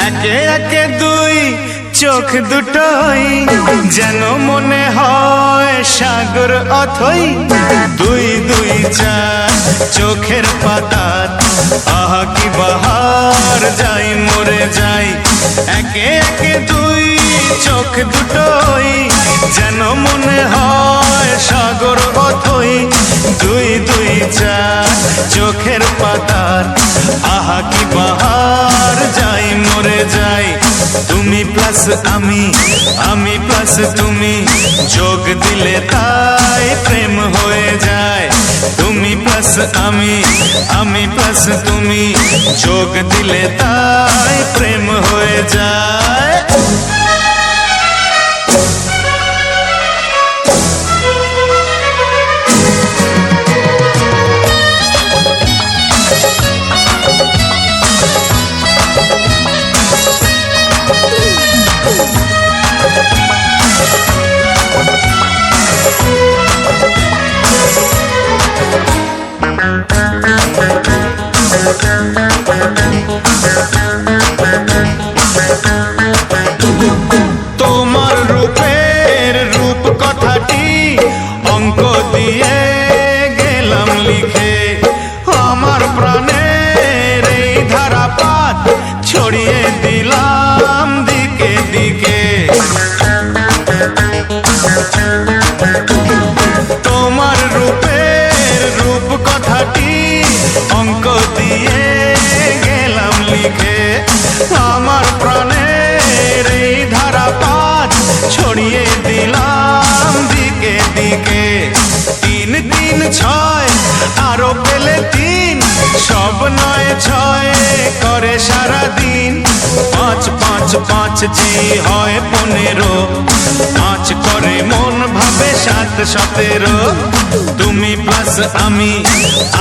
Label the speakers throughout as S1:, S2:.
S1: একে একে দুই চোখ দুটোই যেন মনে হয় সাগর অথই। দুই দুই চার চোখের পাতা, আহা কি বাহার, যাই মরে যাই। একে একে দুই চোখ দুটোই যেন মনে হয় সাগর অথই। দুই দুই চার চোখের পাতা, আহা কি বাহার, যাই মরে যাই। তুমি প্লাস আমি, আমি প্লাস তুমি, যোগ দিলে তাই প্রেম হয়ে যায়। তুমি প্লাস আমি, আমি প্লাস তুমি, যোগ দিলে তাই প্রেম হয়ে যায়। তোমার রূপের রূপ কথাটি অঙ্ক দিয়ে গেলাম লিখে। আমার প্রাণের এই ধারাপাত ছড়িয়ে দিলাম দিকে দিকে। তোমার রূপের রূপ কথাটি অঙ্ক দিয়ে গেলাম লিখে। আমার প্রাণের এই ধারাপাত ছড়িয়ে দিলাম দিকে দিকে। তিন তিন ছয় আরো পেলে তিন, সব নয় ছয় করে সারাদিন। পাঁচ পাঁচ পাঁচ জি হয় 15, পাঁচ করে মন ভাবে 7 17। তুমি প্লাস আমি,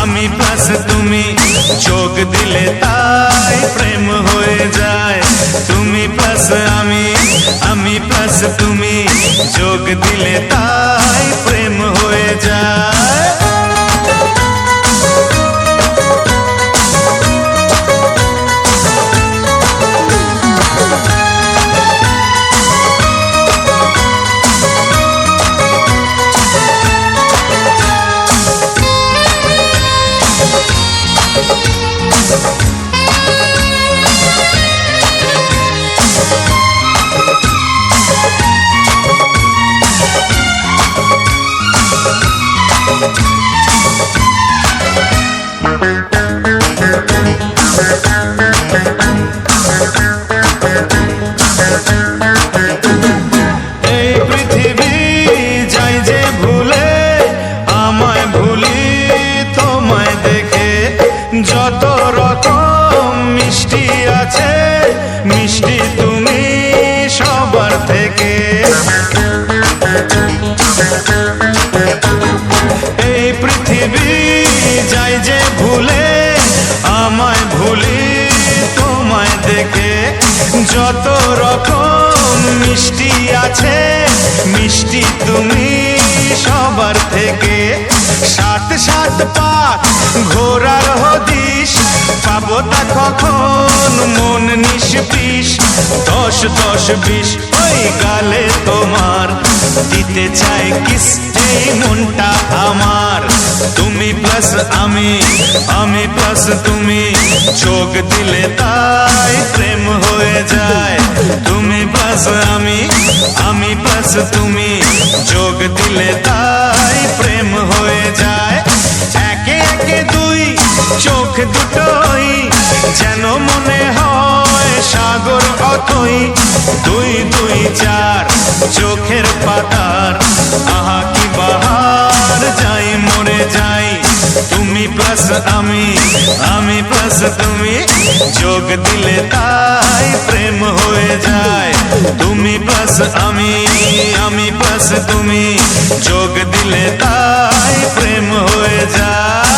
S1: আমি প্লাস তুমি, যোগ দিলে তাই প্রেম হয়ে যায়। তুমি প্লাস আমি, আমি প্লাস তুমি, যোগ দিলে তাই প্রেম হয়ে যায়। এই পৃথিবী যাই যে ভুলে, আমায় ভুলি তোমায় দেখে। যত রকম মিষ্টি আছে, মিষ্টি তুমি সবার থেকে। এই পৃথিবী যাই যে ভুলে, আমায় ভুলি তোমায় দেখে। যত রকম মিষ্টি আছে, মিষ্টি তুমি সবার থেকে। 7 7 পাক ঘোরার হদিশ, পাবো তা কখন মন নিষ্পিস। 10 10 20 ওই গালে তোমার, দিতে চাই কিস এই মনটা আমার। তুমি প্লাস আমি, আমি প্লাস তুমি, যোগ দিলে তাই প্রেম হয়ে যায়। তুমি প্লাস আমি, আমি প্লাস তুমি, যোগ দিলে তাই প্রেম হয়ে যায়। একে একে দুই চোখ দুটোই যেন মনে হয় সাগর অথই। দুই দুই চার চোখের পাতার, আহা কি বাহার, যাই মরে যাই। তুমি প্লাস আমি, আমি প্লাস তুমি, যোগ দিলে তাই প্রেম হয়ে যায়। তুমি প্লাস আমি, আমি প্লাস তুমি, যোগ দিলে তাই প্রেম হয়ে যায়।